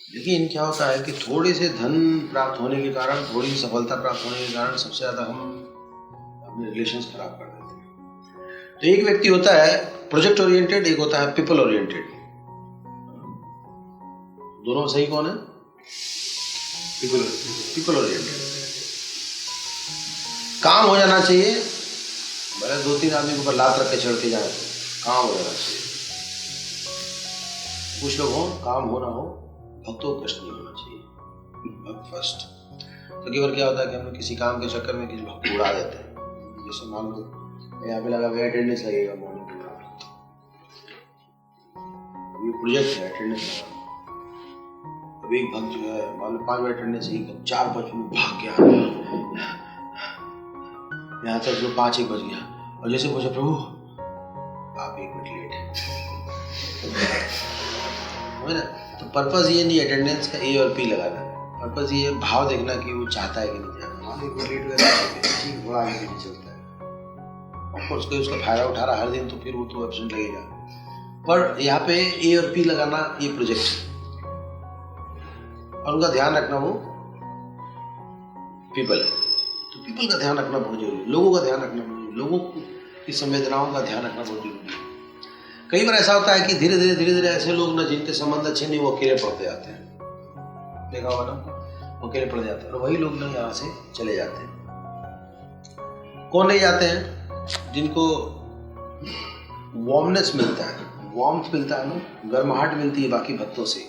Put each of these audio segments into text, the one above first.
लेकिन क्या होता है कि थोड़े से धन प्राप्त होने के कारण, थोड़ी सफलता प्राप्त होने के कारण सबसे ज़्यादा हम अपने रिलेशंस खराब कर देते हैं। तो एक व्यक्ति होता है प्रोजेक्ट ओरिएंटेड, एक होता है पीपल ओरिएंटेड। दोनों सही कौन है? People oriented. काम हो जाना चाहिए, भले 2-3 आदमी के ऊपर लात रख के चढ़ के जाए, काम हो जाना चाहिए। कुछ लोग हो, काम हो ना हो, भक्तों को कष्ट नहीं होना चाहिए, भक्त फर्स्ट। तो कई बार क्या होता है कि हम किसी काम के चक्कर में किसी भक्त को उड़ा देते हैं। जैसे मान लो यहाँ पे लगा हुआ अटेंडेंस लगेगा मॉर्निंग में, ये प्रोजेक्ट है, अटेंडेंस लगा। अभी एक भक्त जो है, मान लो 5 बजे अटेंडेंस, 4-5 मिनट भाग गया यहाँ तक जो 5-1 बज गया, और जैसे पूछा प्रभु आप 1 मिनट लेट है ना। तो पर्पस ये नहीं अटेंडेंस का ए और पी लगाना, पर्पस ये भाव देखना कि वो चाहता है कि नहीं चाहता। मान लो लेट हुआ, थोड़ा आगे नहीं चलता है, ऑफकोर्स कोई उसका फायदा उठा रहा हर दिन, तो फिर वो तो एब्सेंट लगेगा। पर यहाँ पे ए और पी लगाना ये प्रोजेक्ट, और उनका ध्यान रखना वो पीपल है। तो पीपल का ध्यान रखना बहुत जरूरी है, लोगों का ध्यान रखना बहुत जरूरी, लोगों की संवेदनाओं का ध्यान रखना बहुत जरूरी है। कई बार ऐसा होता है कि धीरे धीरे ऐसे लोग ना जिनके संबंध अच्छे नहीं, वो अकेले पड़ते जाते हैं, देखा होगा ना, वो अकेले पड़ जाते हैं, और वही लोग ना यहाँ से चले जाते हैं। कौन नहीं जाते हैं? जिनको वार्मनेस मिलता है, वार्मथ मिलता है ना, गर्माहट मिलती है बाकी भक्तों से,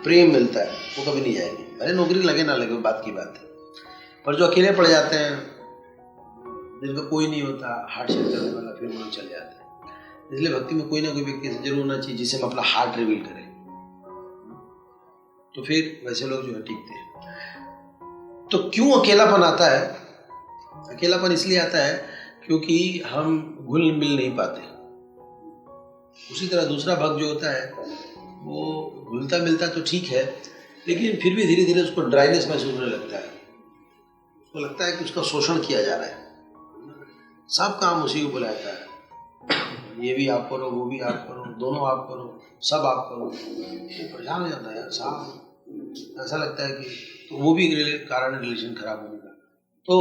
प्रेम मिलता है, वो कभी नहीं जाएंगे, अरे नौकरी लगे ना लगे बात की बात है। पर जो अकेले पड़ जाते हैं, जिनका कोई नहीं होता हार्ट शेयर करने वाला, फिर वो चले जाते हैं। इसलिए भक्ति में कोई ना कोई व्यक्ति ऐसा जरूर होना चाहिए जिसे हम अपना हार्ट रिवील करें, तो फिर वैसे लोग जो है टिकते हैं। तो क्यों अकेलापन आता है? अकेलापन इसलिए आता है क्योंकि हम घुल मिल नहीं पाते। उसी तरह दूसरा भक्त जो होता है वो घुलता मिलता तो ठीक है, लेकिन फिर भी धीरे धीरे उसको ड्राइनेस महसूस होने लगता है, उसको लगता है कि उसका शोषण किया जा रहा है, सब काम उसी को बुलाता है, ये भी आप करो, वो भी आप करो, दोनों आप करो, सब आप करो, वो परेशान हो जाता है यार साहब। ऐसा लगता है कि तो वो भी कारण रिलेशन खराब होने का। तो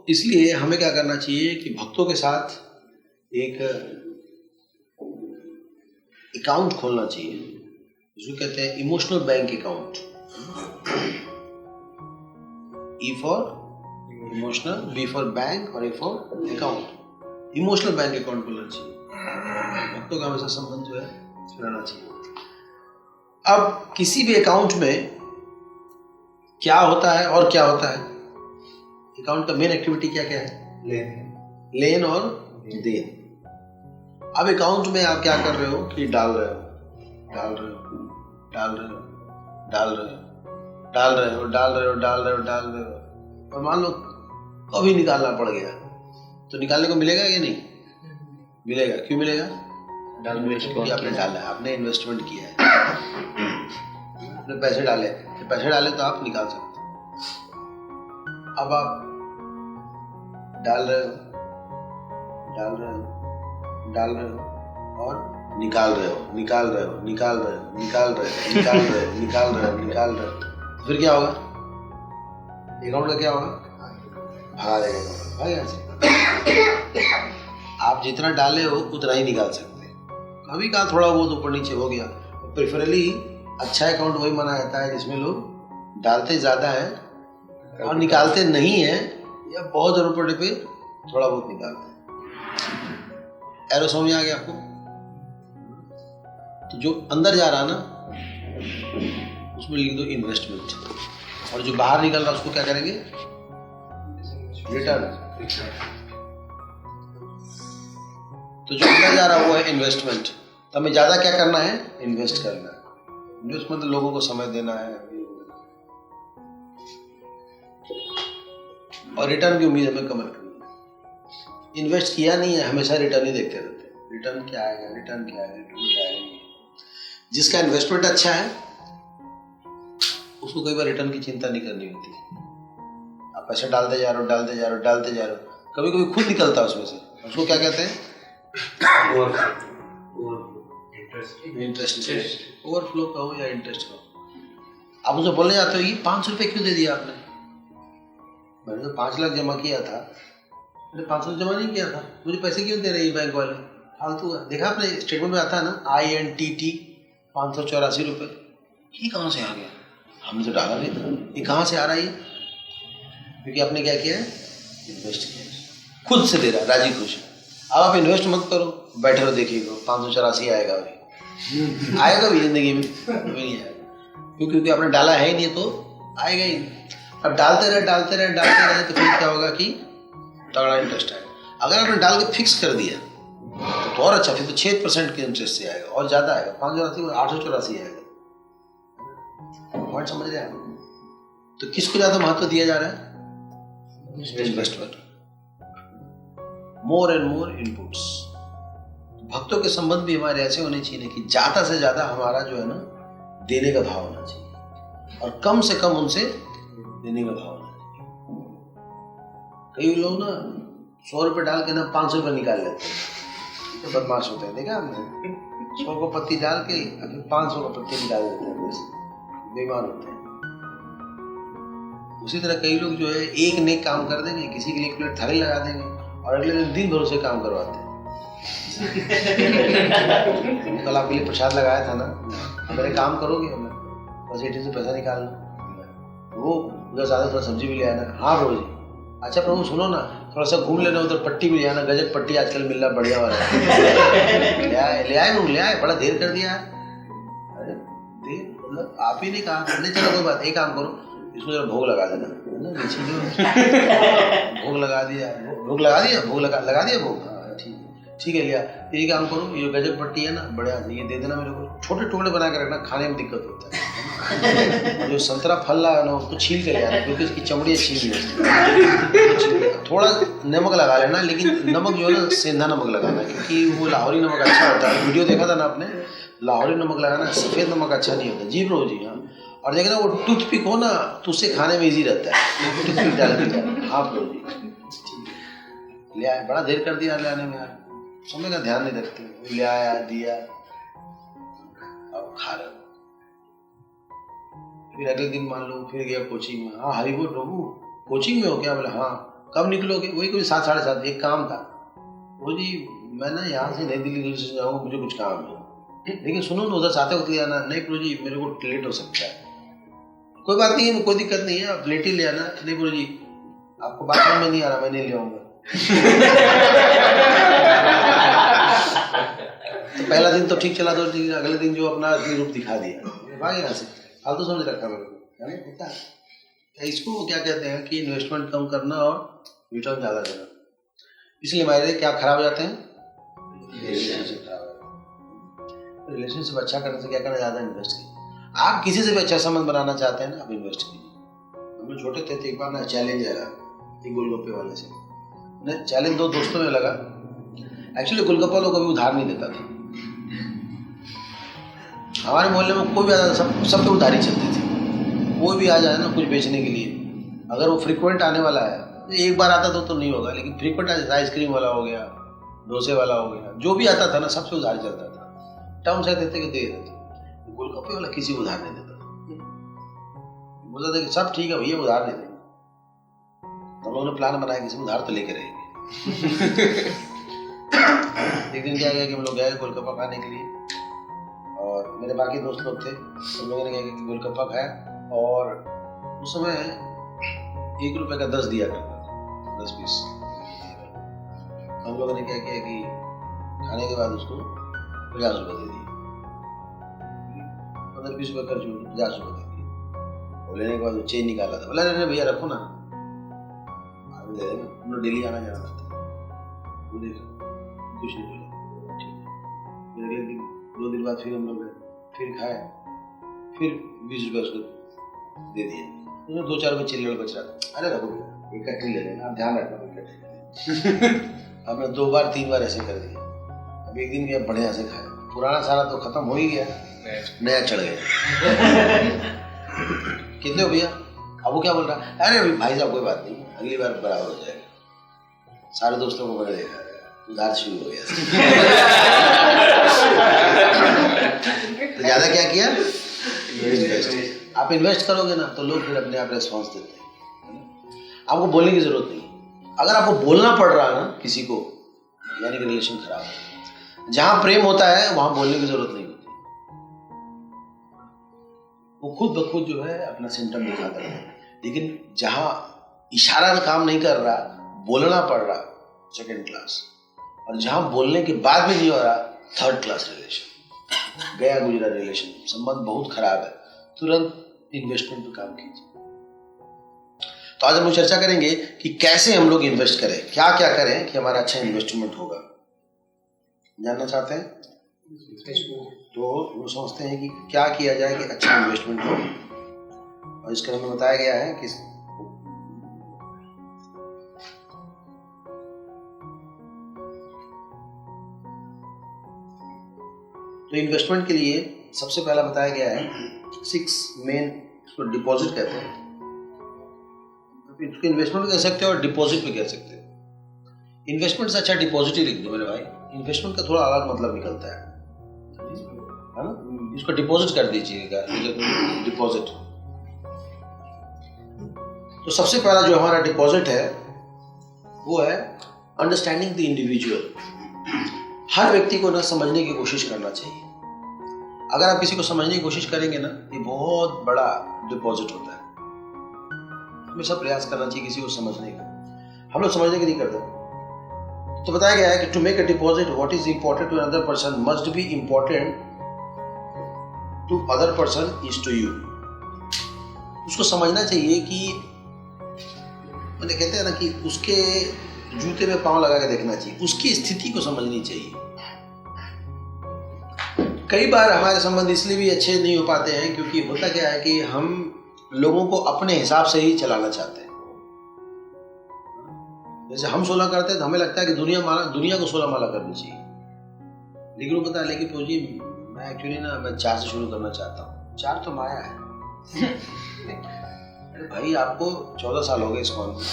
इसलिए हमें क्या करना चाहिए कि भक्तों के साथ एक अकाउंट खोलना चाहिए, जिसको कहते हैं emotional bank account. E for emotional, B for bank और A for account. Emotional bank account खोलना चाहिए, भक्तों का हमेशा संबंध जो है रहना चाहिए। अब किसी भी अकाउंट में क्या होता है और क्या होता है? अकाउंट का मेन एक्टिविटी क्या क्या है? लेन और देन। अब अकाउंट में आप क्या कर रहे हो कि डाल रहे हो, डाल रहे हो, डाल रहे हो, डाल रहे हो, डाल रहे हो, डाल रहे हो, डाल रहे हो, डाल रहे हो, और मान लो कभी निकालना पड़ गया तो निकालने को मिलेगा या नहीं मिलेगा? क्यों मिलेगा? क्योंकि आपने डाला है, आपने इन्वेस्टमेंट किया है, आपने पैसे डाले, तो पैसे डाले तो आप निकाल सकते हो। अब आप डाल रहे हो, डाल रहे हो, डाल रहे हो और निकाल रहे हो, निकाल रहे हो, निकाल रहे हो, निकाल रहे हो, निकाल रहे हो, निकाल रहे हो, निकाल रहे हो, फिर क्या होगा? अकाउंट का क्या होगा? भागा देगा, भाग यहाँ से। आप जितना डाले हो उतना ही निकाल सकते हैं। कभी कहा थोड़ा बहुत ऊपर नीचे हो गया, प्रेफरली अच्छा अकाउंट वही माना जाता है जिसमें लोग डालते ज़्यादा हैं और निकालते नहीं हैं, या बहुत ज़रूरत पड़ने पे थोड़ा बहुत निकालते हैं। एरो समझ आ गया आपको? तो जो अंदर जा रहा ना उसमें लिख दो इन्वेस्टमेंट, और जो बाहर निकल रहा उसको क्या करेंगे? रिटर्न। तो जो अंदर जा रहा हुआ है इन्वेस्टमेंट, तो हमें ज़्यादा क्या करना है? इन्वेस्ट करना है। इन्वेस्टमेंट तो लोगों को समय देना है, और रिटर्न की उम्मीद हमें कम रखनी है। इन्वेस्ट किया नहीं है, हमेशा रिटर्न ही देखते रहते हैं, रिटर्न क्या आएगा, रिटर्न क्या आएगा, रिटर्न क्या आएगा। जिसका इन्वेस्टमेंट अच्छा है उसको कई बार रिटर्न की चिंता नहीं करनी होती। आप पैसा डालते जा रहे हो, डालते जा रहे हो, डालते जा रहे हो, कभी कभी खुद निकलता है उसमें से, उसको क्या कहते हैं? इंटरेस्ट। ओवरफ्लो कहो या इंटरेस्ट कहो। आप उसे बोलने जाते हो ये 500 रुपये क्यों दे दिया आपने? मैंने तो 5 लाख जमा किया था। मैंने 500 जमा नहीं किया था, मुझे पैसे क्यों दे रहे हैं बैंक वाले? फालतू है। देखा आपने स्टेटमेंट में आता है ना INTT 584 रुपये, ये कहाँ से आ गया? हमने तो डाला नहीं था, ये कहाँ से आ रहा है ये? क्योंकि आपने क्या किया है, इन्वेस्ट किया, खुद से दे रहा है, राजी खुश। अब आप इन्वेस्ट मत करो, बैठे रहो, देखिएगा 584 आएगा भी, आएगा भी जिंदगी में, नहीं आएगा क्योंकि आपने डाला है ही नहीं तो आएगा ही नहीं। अब डालते रहे तो फिर क्या होगा कि तगड़ा इंटरेस्ट आएगा। अगर आपने डाल के फिक्स कर दिया तो और अच्छा, फिर तो 6% के इंटरेस्ट से आएगा और ज़्यादा आएगा, 584 884 आएगा। पॉइंट समझ रहे हैं? तो किसको ज़्यादा महत्व दिया जा रहा है? Investment. More and more inputs. भक्तों के संबंध भी हमारे ऐसे होने चाहिए कि ज़्यादा से ज़्यादा हमारा जो है ना देने का भाव होना चाहिए और कम से कम उनसे देने का भाव होना चाहिए। कई लोग ना 100 रुपये डाल के ना 500 रुपये निकाल लेते हैं, तो बदमाश होते हैं। देखा हमने 100 को पत्ती डाल के फिर 500 को पत्ती निकाल देते हैं, बेईमान होते हैं। उसी तरह कई लोग जो है एक नेक काम कर देंगे, किसी के लिए एक प्लेट थाली लगा देंगे और अगले दिन भर से काम करवाते हैं। कल आपके लिए प्रसाद लगाया था ना, मेरे काम करोगे, बस ATM से पैसा निकाल लो, वो उधर ज़्यादा थोड़ा सब्जी भी ले आना। हाँ प्रभु जी। अच्छा प्रभु सुनो ना, थोड़ा सा घूम लेना, उधर पट्टी भी ले आना, गजब पट्टी आजकल मिल रहा बढ़िया वाला। ले आए, बड़ा देर कर दिया। अरे देर मतलब आप ही नहीं कहा, नहीं चलो कोई बात, एक काम करो, इसको जरा भोग लगा देना, भोग लगा दिया, भोग लगा दिया भोग। ठीक है लिया, ये काम करो, ये गजब पट्टी है ना बढ़िया, ये दे देना मेरे को, छोटे टुकड़े बना के रखना, खाने में दिक्कत होता है। जो संतरा फल रहा है ना उसको छील के ले आना, क्योंकि उसकी चमड़ी अच्छी है। थोड़ा नमक लगा लेना, लेकिन नमक जो है ना सेंधा नमक लगाना, क्योंकि वो लाहौरी नमक अच्छा होता है। वीडियो देखा था ना आपने, लाहौरी नमक लगाना, सफ़ेद नमक अच्छा नहीं होता। जी ब्रो जी। हाँ, और देखना वो टूथपिक हो ना तो उससे खाने में ईजी रहता है, टूथपिक डाल के। हाँ ब्रो जी, ले आए, बड़ा देर कर दिया ले आने में यार, समय का ध्यान नहीं रखते। ले आया, दिया, अब खा रहे। फिर अगले दिन मान लो फिर गया कोचिंग में। हाँ हरी बोल प्रभु, कोचिंग में हो क्या? बोले हाँ। कब निकलोगे? वही कोई 7 साढ़े 7, एक काम था। वो जी मैं ना यहाँ से नई दिल्ली रेलवे स्टेशन जाऊँगा, मुझे कुछ काम है, लेकिन सुनो ना उधर से आते वक्त ले आना। नहीं प्रभु जी मेरे को लेट हो सकता है। कोई बात नहीं है, कोई दिक्कत नहीं है, आप लेट ही ले आना। नहीं प्रभु जी आपको बात समझ में नहीं आ रहा, मैं नहीं ले आऊँगा। तो पहला दिन तो ठीक चला, तो अगले दिन जो अपना रूप दिखा दिया, भाग यहाँ से, फालतू समझ रखा मेरे को, पता है। इसको क्या कहते हैं कि इन्वेस्टमेंट कम करना और रिटर्न ज़्यादा देना। इसलिए हमारे क्या खराब हो जाते हैं, रिलेशनशिप खराब हो जाते हैं। रिलेशनशिप अच्छा करने से क्या करना, ज़्यादा इन्वेस्ट कीजिए। आप किसी से भी अच्छा संबंध बनाना चाहते हैं ना, आप इन्वेस्ट कीजिए। हम लोग छोटे थे तो एक बार ना चैलेंज आया एक गोलगप्पे वाले से, नहीं चैलेंज 2 दोस्तों में लगा। एक्चुअली गोलगप्पा लोग कभी उधार नहीं देता था। हमारे मोहल्ले में कोई भी आता था, सब पे उधारी चलती थी। कोई भी आ जाए ना कुछ बेचने के लिए, अगर वो फ्रीक्वेंट आने वाला है, एक बार आता तो नहीं होगा, लेकिन फ्रीक्वेंट आइसक्रीम वाला हो गया, डोसे वाला हो गया, जो भी आता था ना सबसे उधार चलता था। टर्म से देते कि दे देते। गोलगप्पे वाला किसी को उधार नहीं देता था, बोलता था कि सब ठीक है भैया उधार नहीं देंगे। हम लोगों ने प्लान बनाया कि उधार तो लेके रहेंगे। एक दिन क्या गया कि हम लोग गए गोलगप्पा खाने के लिए, और मेरे बाकी दोस्त लोग थे, उन लोगों ने क्या किया कि गोलगप्पा खाया। और उस समय 1 रुपये का 10 दिया करता था, 10 पीस। हम लोगों ने क्या किया कि खाने के बाद उसको 50 रुपये दे दिए, 15-20 रुपये खर्च हुए, 50 रुपये दे दिए। और लेने के बाद वो चेन निकाला था, बोला नहीं भैया रखो ना, हम लोग डेली आना जाना था। वो देखा कुछ नहीं बोला, ठीक है। फिर अगले दिन 2 दिन बाद फिर हम लोग फिर खाए, फिर 20 रुपये उसको दे दिए। उसमें 2-4 रुपये चिल्लड़ बच रहा था। अरे रखो इकट्ठी ले लेना, आप ध्यान रखना इकट्ठी। हमने 2 बार 3 बार ऐसे कर दिया। अब एक दिन भी अब बढ़िया से खाए, पुराना सारा तो खत्म हो ही गया, नया चढ़ गया। कितने हो भैया? अब वो क्या बोल रहा है, अरे भाई साहब कोई बात नहीं, अगली बार बराबर हो जाएगा। सारे दोस्तों को मैंने देखा, उधार शुरू हो गया। तो ज्यादा क्या किया, आप इन्वेस्ट करोगे ना तो लोग फिर अपने आप रेस्पॉन्स देते हैं, आपको बोलने की जरूरत नहीं। अगर आपको बोलना पड़ रहा है ना किसी को, यानी कि रिलेशन खराब है। जहां प्रेम होता है वहां बोलने की जरूरत नहीं होती, वो खुद ब खुद जो है अपना सिम्टम दिखाता है। लेकिन जहां इशारा काम नहीं कर रहा, बोलना पड़ रहा, सेकंड क्लास, और जहां बोलने के बाद भी नहीं हो रहा, थर्ड क्लास रिलेशन, गया गुजरा रिलेशन, संबंध बहुत खराब है, तुरंत इन्वेस्टमेंट पे काम कीजिए। तो आज हम चर्चा करेंगे कि कैसे हम लोग इन्वेस्ट करें, क्या क्या करें कि हमारा अच्छा इन्वेस्टमेंट होगा। जानना चाहते हैं? तो वो समझते हैं कि क्या किया जाए कि अच्छा इन्वेस्टमेंट हो, और इसके बारे में बताया गया है कि तो इन्वेस्टमेंट के लिए सबसे पहला बताया गया है 6 मेन, इसको डिपॉजिट कहते हैं। इसको इन्वेस्टमेंट भी कह सकते हो और डिपॉजिट भी कह सकते हो। इन्वेस्टमेंट से अच्छा डिपॉजिट ही लिख दो मेरे भाई, इन्वेस्टमेंट का थोड़ा अलग मतलब निकलता है ना। इसको डिपॉजिट कर दीजिएगा, डिपॉजिट। तो सबसे पहला जो हमारा डिपॉजिट है वो है अंडरस्टैंडिंग द इंडिविजुअल। हर व्यक्ति को ना समझने की कोशिश करना चाहिए। अगर आप किसी को समझने की कोशिश करेंगे ना, ये बहुत बड़ा डिपॉजिट होता है। हमेशा प्रयास करना चाहिए किसी को समझने का। हम लोग समझने के नहीं करते। तो बताया गया है कि to make a deposit, what is important to another person must be important to other person is to you. उसको समझना चाहिए कि मैंने कहते हैं ना कि उसके जूते में पांव लगा के देखना चाहिए, उसकी स्थिति को समझनी चाहिए। कई बार हमारे संबंध इसलिए भी अच्छे नहीं हो पाते हैं क्योंकि होता क्या है कि हम लोगों को अपने हिसाब से ही चलाना चाहते हैं। जैसे हम 16 करते हैं तो हमें लगता है कि दुनिया को 16 माला करनी चाहिए, लेकिन वो पता है लेकिन तो जी मैं एक्चुअली ना मैं 4 से शुरू करना चाहता हूँ। 4 तो माया है। अरे भाई आपको 14 साल हो गए इस कॉल में,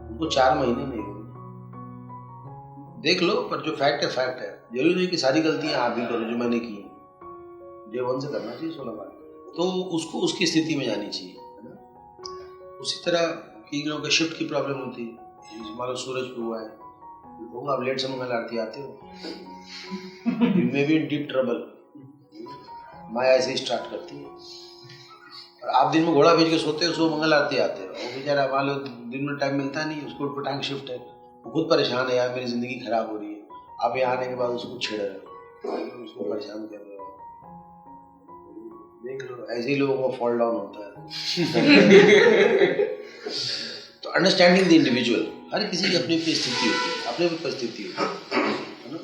उनको 4 महीने नहीं हुए। देख लो, पर जो फैक्ट है फैक्ट है। जरूरी नहीं कि सारी गलतियां आप भी करो जो मैंने की, डे 1 से करना चाहिए 16 बार। तो उसको उसकी स्थिति में जानी चाहिए, है ना। उसी तरह कई लोगों के शिफ्ट की प्रॉब्लम होती है। मान लो सूरज पे हुआ है, तो आप लेट से मंगल आरती आते हो, you may be in deep trouble. माया ऐसे ही स्टार्ट करती है। और आप दिन में घोड़ा भेज के सोते हो, सुबह मंगल आरती आते हो। वो बेचारा मान लो दिन में टाइम मिलता नहीं, उसको टाइम शिफ्ट है, वो खुद परेशान है, यार मेरी जिंदगी खराब हो रही है। आप यहाँ आने के बाद उसको छेड़ रहे हो, उसको परेशान कर रहे हो। देख लो, ऐसे ही लोगों को फॉल डाउन होता है। तो अंडरस्टैंडिंग द इंडिविजुअल, हर किसी की अपनी अपनी स्थिति होती है, अपनी अपनी परिस्थिति होती है ना।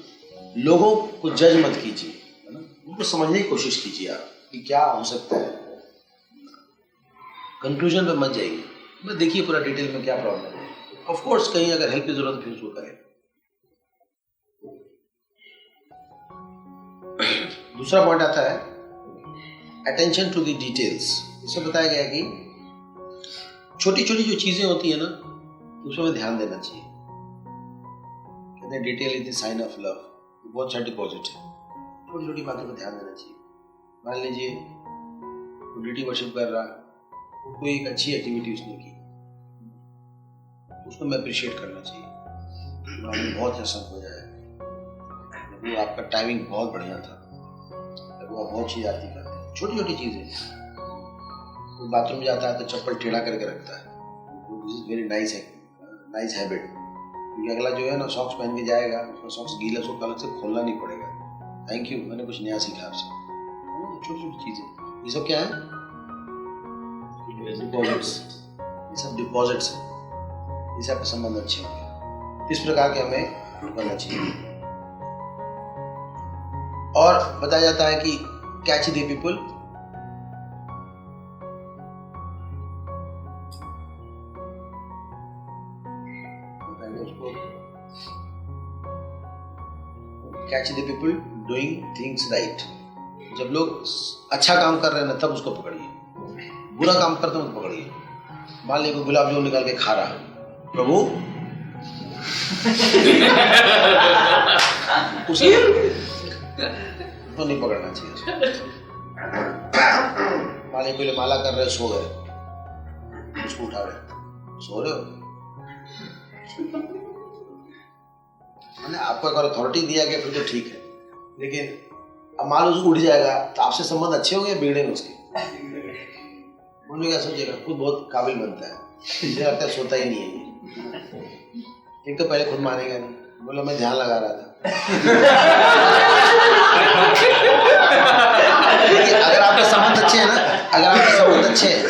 लोगों को जज मत कीजिए, है ना। उनको समझने की कोशिश कीजिए आप कि क्या हो सकता है। कंक्लूजन पे मत जाइए, बस देखिए पूरा डिटेल में क्या प्रॉब्लम है। ऑफ कोर्स कहीं अगर हेल्प की जरूरत है फिर उसको करें। दूसरा पॉइंट आता है अटेंशन टू द डिटेल्स। इसमें बताया गया है कि छोटी छोटी जो चीजें होती है ना, उसमें ध्यान देना चाहिए। कहते हैं detail is the sign of love, बहुत अच्छा डिपॉजिट है। छोटी छोटी बातों पर ध्यान देना चाहिए। मान लीजिए डिटी वर्शिप कर रहा, कोई एक अच्छी एक्टिविटी उसने की, उसको मैं अप्रिशिएट करना चाहिए। बहुत अच्छा हो जाए, वो आपका टाइमिंग बहुत बढ़िया था, वो बहुत चीज आती करते हैं। छोटी छोटी चीजें, कोई बाथरूम जाता है तो चप्पल टेढ़ा करके रखता है, this is very nice habit. क्योंकि अगला जो है ना सॉक्स पहन के जाएगा, उसका सॉक्स गीला उसको अलग से खोलना नहीं पड़ेगा। थैंक यू, मैंने कुछ नया सीखा आपसे। छोटी छोटी चीजें, ये सब क्या है? डिपॉजिट्स। ये सब डिपॉजिट्स है, इससे आपके संबंध अच्छे होंगे। इस प्रकार के हमें करना चाहिए। और बताया जाता है कि catch the people, catch the people doing things right. जब लोग अच्छा काम कर रहे हैं ना तब उसको पकड़िए, बुरा काम करते हैं तो पकड़िए। मान लीजिए गुलाब जामुन निकाल के खा रहा है, प्रभु उसे तो नहीं पकड़ना चाहिए। मान माले के लिए माला कर रहे, सो गए, उसको उठा रहे, सो रहे हो। मैंने आपको एक अथॉरिटी दिया गया फिर तो ठीक है, लेकिन अब मान लो उसको उठ जाएगा तो आपसे संबंध अच्छे होंगे बिगड़ेंगे उसके? उन्होंने क्या सोचेगा, खुद बहुत काबिल बनता है, मुझे लगता है सोता ही नहीं है ये। एक तो पहले खुद मानेगा नहीं, बोला मैं ध्यान लगा रहा था। अगर आपके संबंध अच्छे हैं ना, अगर आपके संबंध अच्छे हैं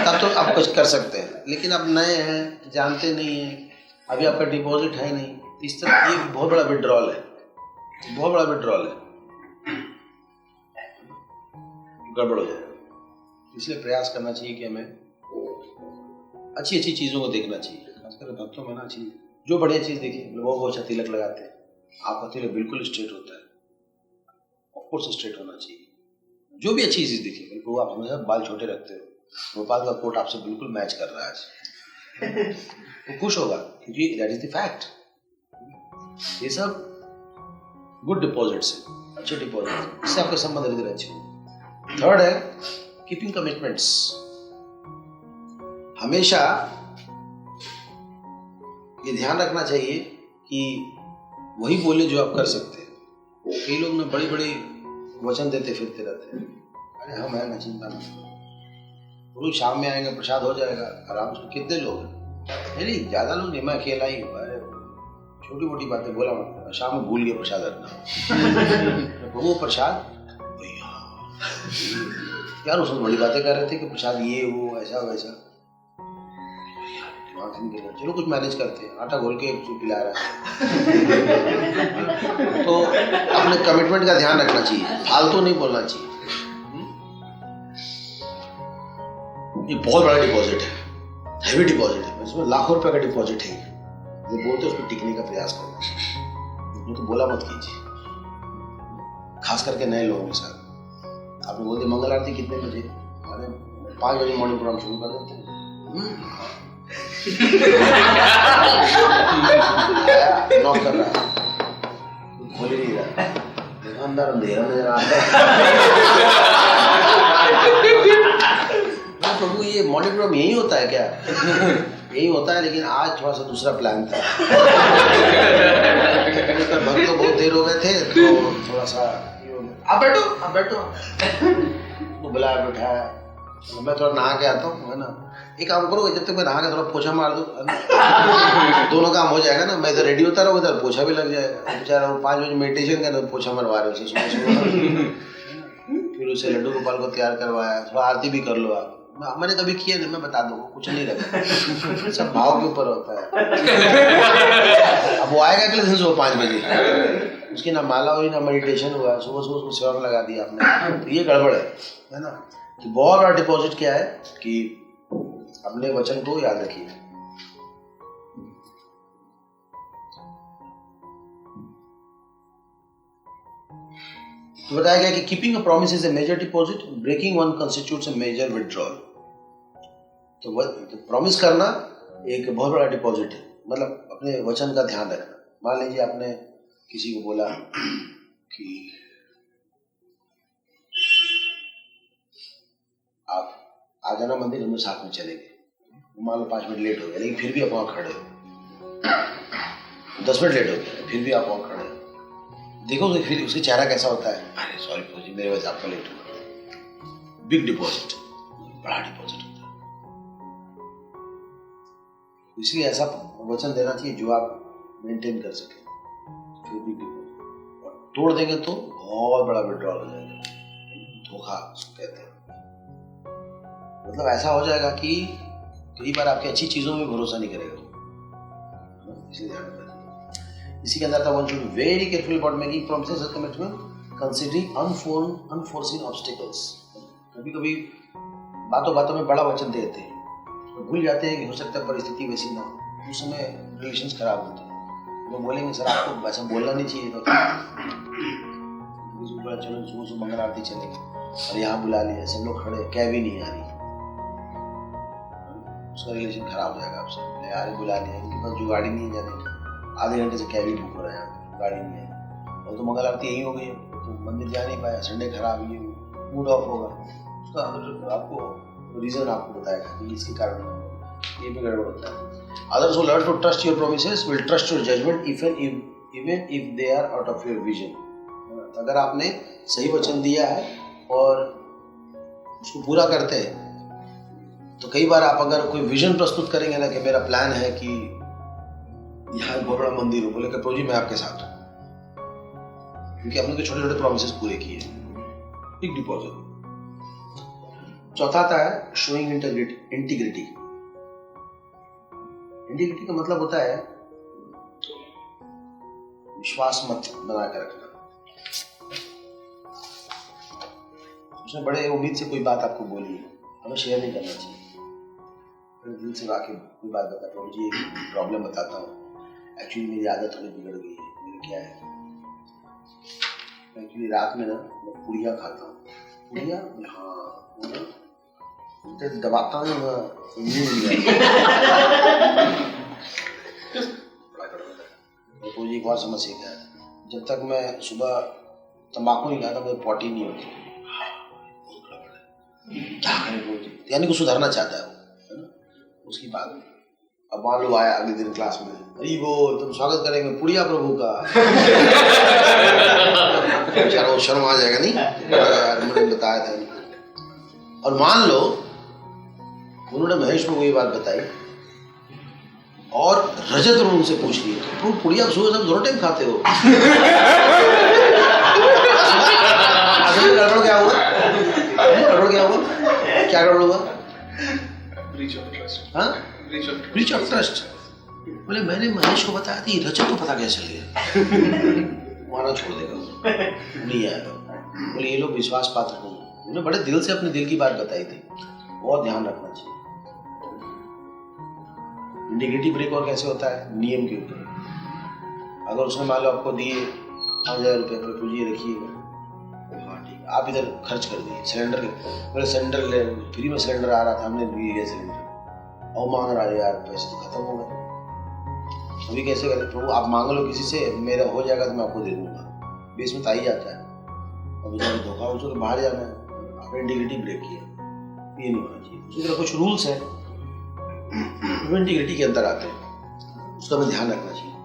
तब तो आप कुछ कर सकते हैं, लेकिन आप नए हैं, जानते नहीं हैं, अभी आपका डिपॉजिट है नहीं, इस तरह ये बहुत बड़ा विड्रॉल है, बहुत बड़ा विड्रॉल है, गड़बड़ हो जाएगा। इसलिए प्रयास करना चाहिए कि हमें अच्छी अच्छी चीज़ों को देखना चाहिए, खासकर भक्तों में ना अच्छी, जो बढ़िया चीज़ देखिए, लोगों को अच्छा तिलक लगाते हैं, आपका तिलक बिल्कुल स्ट्रेट होता है, ऑफकोर्स स्ट्रेट होना चाहिए। जो भी अच्छी चीज़ देखिए, बिल्कुल आप हमेशा बाल छोटे रखते हो, गोपाल का कोट आपसे बिल्कुल मैच कर रहा है आज, वो खुश होगा क्योंकि दैट इज द फैक्ट। ये सब गुड डिपॉजिट्स है, अच्छे डिपॉजिट, इससे आपके संबंध धीरे धीरे अच्छे होंगे। थर्ड है कीपिंग कमिटमेंट्स। हमेशा ये ध्यान रखना चाहिए कि वही बोले जो आप कर सकते हैं। कई लोग ना बड़ी बड़ी वचन देते फिरते रहते हैं, अरे हम है ना, चिंता मत करो, रोज शाम में आएंगे, प्रसाद हो जाएगा आराम से। कितने लोग हैं? नहीं ज़्यादा लोग नहीं, मैं अकेला ही हूँ। अरे छोटी मोटी बातें बोला मत, शाम में भूल गया प्रसाद रखना। वो प्रसाद यार, उसमें बड़ी बातें कर रहे थे कि प्रसाद ये वो ऐसा वैसा, चलो कुछ मैनेज करते हैं, आटा घोल के पिला रहा है। तो अपने कमिटमेंट का ध्यान रखना चाहिए, फालतू नहीं बोलना चाहिए। ये बहुत बड़ा डिपॉजिट है, हैवी डिपॉजिट है, इसमें लाखों रुपए का डिपॉजिट है। जो बोलते हैं उस पर टिकने का प्रयास करना चाहिए, तो बोला मत कीजिए, खास करके नए लोगों के साथ। आपने बोलते मंगल आरती कितने बजे? 5 बजे मॉर्निंग प्रोग्राम शुरू कर देते हैं। नॉक कर रहा है, खोल ही नहीं रहा, अंदर अंधेरा नजर आता है। प्रभु ये मॉर्निंग प्रोग्राम यही होता है क्या? यही होता है, लेकिन आज थोड़ा सा दूसरा प्लान था। भक्त तो बहुत देर हो गए थे, तो थोड़ा सा आप बैठो, आप बैठो। तो बुलाया, बैठाया, मैं थोड़ा नहा के आता हूँ, है ना। एक काम करोगे, जब तक मैं नहा के थोड़ा पोछा मार दूँ, दोनों काम हो जाएगा ना। मैं इधर रेडी होता रहूँगा, इधर पोछा भी लग जाएगा। बेचारा 5 बजे मेडिटेशन करना, पोछा मरवा रहे उसे सुबह। फिर उसे लड्डू गोपाल को तैयार करवाया, थोड़ा आरती भी कर लो आप। मैंने कभी किया नहीं, मैं बता दूंगा, कुछ नहीं रखा, सब भाव के ऊपर होता है। अब वो आएगा अगले दिन सुबह 5 बजे, उसकी ना माला हुई ना मेडिटेशन हुआ, सुबह सुबह उसको सेवा में लगा दिया आपने, तो ये गड़बड़ है ना। कि बहुत बड़ा डिपॉजिट क्या है कि अपने वचन को याद रखिए। तो बताया गया कि keeping a promise is a major deposit, breaking one constitutes a major withdrawal. तो प्रॉमिस करना एक बहुत बड़ा डिपॉजिट है, मतलब अपने वचन का ध्यान रखना। मान लीजिए आपने किसी को बोला कि आप आ जाना मंदिर, हम साथ में चलेंगे। मान लो 5 मिनट लेट हो गया, लेकिन फिर भी आप वहाँ खड़े हो। 10 मिनट लेट हो गया, फिर भी आप वहाँ खड़े हो। देखो तो फिर उसका चेहरा कैसा होता है, अरे सॉरी जी, मेरे वजह से आपका लेट हुआ। बिग डिपॉजिट, बड़ा डिपॉजिट होता है। इसलिए ऐसा वचन देना चाहिए जो आप मेंटेन कर सके, फिर बिग डिपॉजिट। और तोड़ देंगे तो बहुत बड़ा विड्रॉल हो जाएगा, धोखा कहते हैं। मतलब ऐसा हो जाएगा कि कई बार आपकी अच्छी चीजों में भरोसा नहीं करेगा, इसलिए ध्यान रखना चाहिए। इसी के अंदर था one should be very careful about making promises और कमिटमेंट, कंसीडरिंग अनफोर्सिन ऑब्स्टिकल्स। कभी कभी बातों बातों में बड़ा वचन देते हैं, तो भूल जाते हैं कि हो सकता है परिस्थिति वैसी ना हो, उस समय रिलेशंस खराब होते हैं। वो बोलेंगे सर आपको वैसा बोलना नहीं चाहिए था, चलो सुबह मंगल आरती चलेगी और यहाँ बुला लिया, सब लोग खड़े, कैब भी नहीं आ रही, उसका रिलेशन खराब हो जाएगा आपसे। यार बुला लिया, इनके पास जो गाड़ी नहीं है जाने की, आधे घंटे से कैब ही बुक हो रहा है, गाड़ी नहीं है, और तो मंगल आरती यही हो गई, तो मंदिर जा नहीं पाया, संडे खराब, ये मूड ऑफ होगा, उसका आपको रीजन आपको बताएगा कि इसके कारण ये भी गड़बड़ होता है. Others who learn to trust your promises will trust your judgment even if they are out of your vision. अगर आपने सही वचन दिया है और उसको पूरा करते हैं तो कई बार आप अगर कोई विजन प्रस्तुत करेंगे ना कि मेरा प्लान है कि यहाँ बहुत बड़ा मंदिर हो, बोले प्रभु जी मैं आपके साथ हूँ, क्योंकि आपने तो छोटे छोटे प्रोमिसेस पूरे किए. Big deposit. चौथा आता है शोइंग इंटीग्रिटी. इंटीग्रिटी का मतलब होता है विश्वास मत बना कर रखना. उसने बड़े उम्मीद से कोई बात आपको बोली है, हमें शेयर नहीं करना चाहिए. दिल से आके कोई बात बता, प्रभु जी एक प्रॉब्लम बताता हूँ, एक्चुअली मेरी आदत थोड़ी बिगड़ गई है. मेरी क्या है, एक्चुअली रात में ना मैं पुड़िया खाता हूँ. पुड़िया? हाँ, दबाता हूँ तो एक और समझ सीखा है, जब तक मैं सुबह तंबाकू नहीं खाता मुझे पॉटी नहीं होती. क्या करें, यानी को सुधारना चाहता है ना, उसकी बात. अब मान लो आया अगले दिन क्लास में, अरे वो तुम स्वागत करेंगे पुड़िया प्रभु का. चलो शर्म आ जाएगा नहीं यार, मैंने बताया था. और मान लो उन्होंने महेश को ये बात बताई और रजत ने उनसे पूछ लिया, तो पुड़िया सुबह सब दोनों टाइम खाते हो. गड़बड़ क्या हुआ? गड़बड़ क्या हुआ? क्या गड़बड़ हुआ? Breach of trust. बोले मैंने महेश को बताया थी, रजत को पता कैसे चल गया? माना छोड़ देगा, नहीं आएगा. बोले ये लोग विश्वास पात्र नहीं. उन्होंने बड़े दिल से अपने दिल की बात बताई थी. बहुत ध्यान रखना चाहिए. इंटीग्रिटी ब्रेक और कैसे होता है? नियम के ऊपर. अगर उसने मान लो आपको दिए 5,000 रुपये, प्रभु जी रखिएगा, हाँ ठीक, आप इधर खर्च कर दिए सिलेंडर के. मेरे सिलेंडर ले, फ्री में सिलेंडर आ रहा था, हमने ले लिया सिलेंडर, और मांग रहा है यार पैसे तो खत्म हो गए, अभी कैसे करें? प्रभु आप मांग लो किसी से, मेरा हो जाएगा तो मैं आपको दे दूंगा. बेस में तो आ ही जाता है. और बेचारे धोखा हो तो बाहर जाना है. आपने इंटीग्रिटी ब्रेक किया, ये नहीं होना चाहिए. उसी तरह कुछ रूल्स हैं वो इंटीग्रिटी के अंदर आते हैं, उसका हमें ध्यान रखना चाहिए.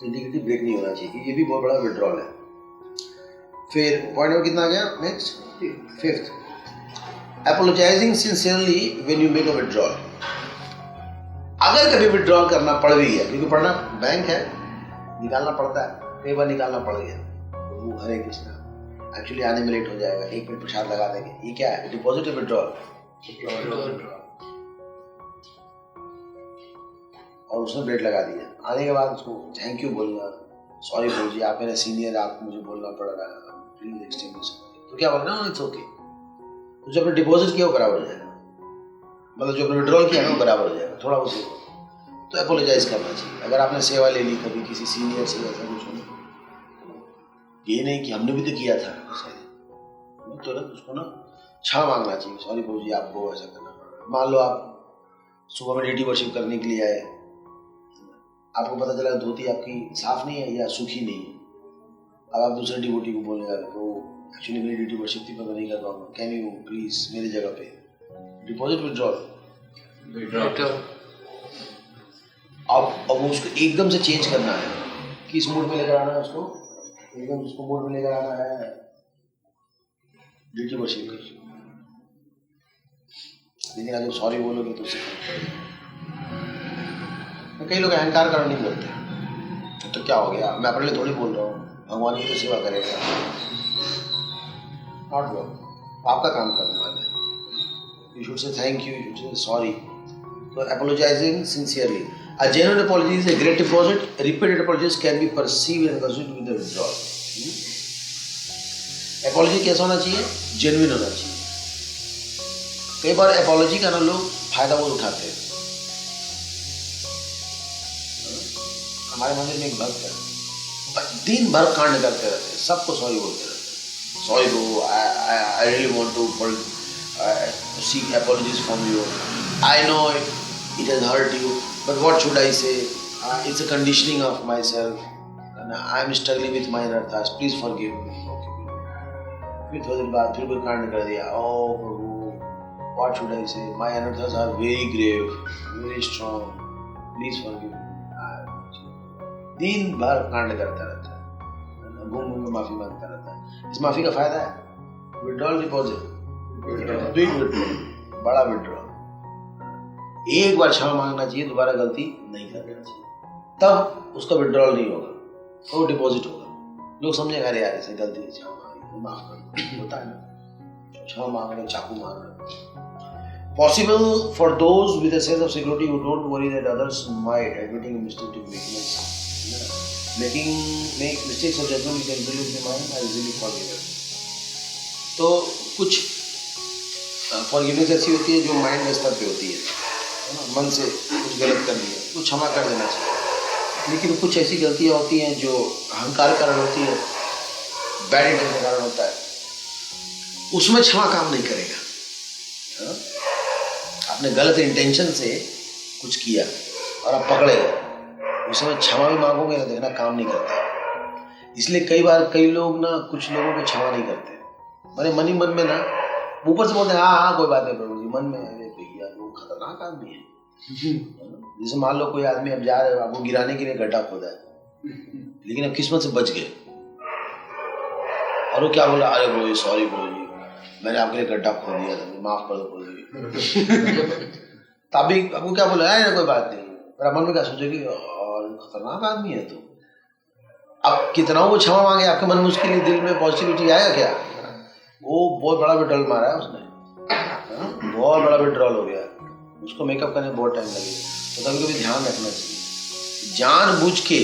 इंटीग्रिटी ब्रेक नहीं होना चाहिए. ये भी बहुत बड़ा विड्रॉल है. फिर पॉइंट नंबर कितना आ गया? Next, fifth, apologizing sincerely when you make a withdrawal. अगर कभी विड्रॉल करना पड़ भी गया, क्योंकि पढ़ना बैंक है, निकालना पड़ता है, कई बार निकालना पड़ गया, तो हरे कृष्णा एक्चुअली आने में लेट हो जाएगा, 1 मिनट प्रसाद लगा देंगे. ये क्या है? Deposit withdrawal. और उसने ब्रेक लगा दिया. आने के बाद उसको थैंक यू बोलना, सॉरी प्रभु जी आप मेरे सीनियर, आपको मुझे बोलना पड़ रहा है, प्लीज एक्सटेंड. तो क्या बोलना? It's okay. तो जो आपने डिपॉजिट किया वो बराबर हो जाएगा, मतलब जो आपने विड्रॉल किया ना वो बराबर हो जाएगा, थोड़ा उसे. तो अपोलोजाइज करना चाहिए. अगर आपने सेवा ले ली कभी किसी सीनियर से, ऐसा कुछ नहीं, ये नहीं कि हमने भी तो किया था, तो ना उसको ना क्षमा मांगना चाहिए. सॉरी प्रभु जी आपको ऐसा करना पड़ा. मान लो आप सुबह में डेटी वर्शिप करने के लिए आए, आपको पता चला धोती आपकी साफ नहीं है या सूखी नहीं है. अब आप दूसरे डिवोटी को बोलने लगे, तो एक्चुअली मेरी ड्यूटी वर्शिप थी, मैं नहीं कर रहा हूँ, कैन यू प्लीज मेरी जगह पे. Deposit withdrawal. अब उसको एकदम से चेंज करना है, किस मूड में लेकर आना है उसको, एकदम उसको मूड में लेकर आना है ड्यूटी वर्शिप की. लेकिन आज जब सॉरी बोलोगे तो उससे कई लोग अहंकार कारण नहीं बोलते, तो क्या हो गया, मैं अपने लिए थोड़ी बोल रहा हूँ, भगवान की तो सेवा करेगा. नॉट वो आपका काम करने वाला है. You should say thank you, you should say sorry. तो apologising sincerely. A genuine apology is a great deposit. Repeated apologies can be perceived and considered with the withdrawal. Apology कैसा होना चाहिए? Genuine होना चाहिए. कई बार apology का ना लोग फायदा बहुत उठाते हैं. हमारे मंदिर में एक भक्त है, दिन भर कांड करते रहते हैं, सबको सॉरी बोलते रहते हैं. Sorry bro, I really want to seek apologies from you. I know it has hurt you, but what should I say? It's a conditioning of myself, and I am struggling with my inner thoughts. Please forgive me. Okay. फिर थोड़ी देर बाद फिर कोई कांड कर दिया, ओ प्रभु what should I say, my अनर्थस are very grave, very strong, please forgive me. दिन भर कांड करता रहता है, घूम घूम के माफी मांगता रहता है। इस माफी का फायदा है विड्रॉल डिपॉजिट, बिग विड्रॉल, बड़ा विड्रॉल। एक बार क्षमा मांगना चाहिए, दोबारा गलती नहीं करना चाहिए, तब उसका विड्रॉल नहीं होगा, वो डिपॉजिट होगा। लोग समझेगा अरे यार ऐसे गलती से क्षमा मांगी, माफ कर दो, होता है ना, क्षमा मांग रहे, चाकू मार रहे। Possible for those with a sense of security who don't worry that others might admitting mistake to make mistakes of judgement with absolute mind are easily forgiven. तो कुछ फॉरगिवनेस ऐसी होती है जो माइंड के स्तर पे होती है ना, मन से कुछ गलत कर दिया तो क्षमा कर देना चाहिए। लेकिन कुछ ऐसी गलतियाँ होती हैं जो अहंकार के कारण होती है, बैड इंटेंशन के कारण होता है, उसमें क्षमा काम नहीं करेगा। आपने गलत इंटेंशन से कुछ किया और आप पकड़े गए, उस समय क्षमा भी मांगोगे ना, देखना काम नहीं करता। इसलिए कई बार कई लोग ना, कुछ लोगों को क्षमा नहीं करते, मैंने मन ही मन में ना ऊपर से बोलते हैं हाँ हाँ कोई बात नहीं प्रभु जी, मन में अरे भैया वो खतरनाक आदमी है। जैसे मान लो कोई आदमी अब जा रहे हो, आपको गिराने के लिए गड्ढा खोदा है, लेकिन अब किस्मत से बच गए, और वो क्या बोला, अरे प्रभु जी सॉरी प्रभु जी, मैंने आपके लिए गड्ढा खोद दिया था, माफ कर दो प्रभु जी। तभी आपको क्या बोला है, कोई बात नहीं, पर मन में क्या सोचेगी, और खतरनाक आदमी है तो। अब कितना वो क्षमा मांगे, आपके मन में उसके लिए दिल में पॉजिटिविटी आएगा क्या? वो बहुत बड़ा विड्रॉल मारा है उसने, बहुत बड़ा विड्रॉल हो गया, उसको मेकअप करने में बहुत टाइम लगेगा। तो कभी कभी ध्यान रखना चाहिए, जानबूझ के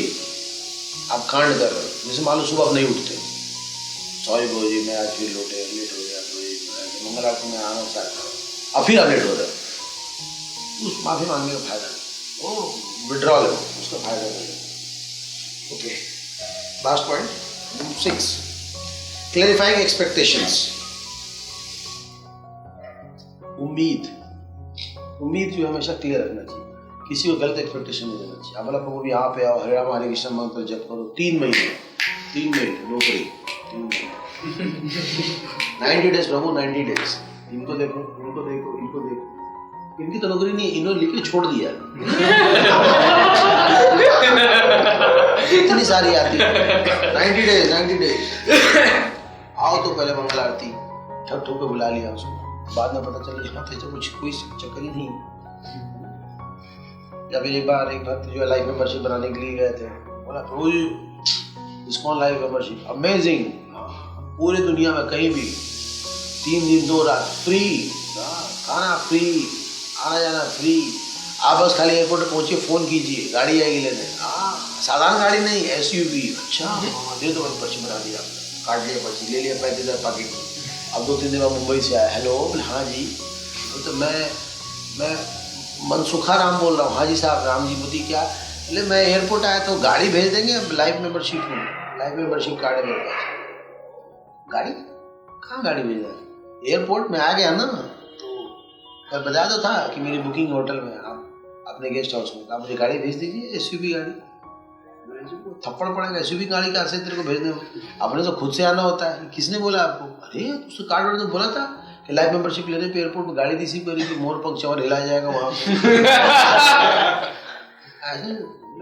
आप कांड कर रहे हो। जैसे मान लो सुबह आप नहीं उठते, सॉरी प्रभु जी मैं आज फिर लेट हो गया, मंगल आरती में आना चाहता हूँ, अब फिर आप लेट हो रहे हो, उस माफी मांगने का फायदा नहीं, वो विड्रॉल है, उसका फायदा नहीं। Okay, last point 6, clarifying expectations. उम्मीद जो हमेशा क्लियर रखना चाहिए, किसी को गलत एक्सपेक्टेशन नहीं देना चाहिए। अब बोला प्रभु यहाँ पे आओ, हरे राम हरे कृष्ण मंत्र जप करो 3 महीने नौकरी 90 डेज प्रभु 90 डेज, इनको देखो, इनकी तो नौकरी नहीं, इन्होंने लिख के छोड़ दिया। इतनी सारी आती है 90 डेज आओ तो पहले मंगल आरती ठक ठोक के बुला लिया उसको, बाद में पता चला यहाँ थे कुछ कोई चक्कर ही नहीं। जब एक बार एक भक्त जो है लाइफ मेंबरशिप बनाने के लिए गए थे, बोला प्रभु जी इस्कॉन लाइफ मेंबरशिप अमेजिंग, पूरी दुनिया में कहीं भी 3 दिन 2 रात फ्री, खाना फ्री, आना जाना फ्री, आप बस खाली एयरपोर्ट पहुंचिए, फोन कीजिए, गाड़ी आएगी लेने। साधारण गाड़ी नहीं, SUV। अच्छा दे दो, पर्ची बना दिया, काट लिया पर्ची, ले लिया 35,000 पैकेट। अब 2-3 दिन बाद मुंबई से आया, हेलो हाँ जी, तो मैं मनसुखा राम बोल रहा हूँ। हाँ जी साहब, राम जी बुद्धि क्या, बोले मैं एयरपोर्ट आया तो गाड़ी भेज देंगे, अब लाइफ मेंबरशिप कार्ड है मेरे पास। गाड़ी कहाँ गाड़ी भेजा, एयरपोर्ट में आ गया ना, तो मैं बता दो था कि मेरी बुकिंग होटल में, आप अपने गेस्ट हाउस में, आप मुझे गाड़ी भेज दीजिए, SUV गाड़ी। थप्पड़ पड़ेगा, SUV गाड़ी का से तेरे को भेजने, अपने तो खुद से आना होता है। किसने बोला आपको? अरे उसको कार्ड वोर्ड तो बोला था कि लाइफ मेंबरशिप लेने पे एयरपोर्ट में गाड़ी रिसीव करी थी, मोर पंख चौर हिलाया जाएगा वहाँ ऐसे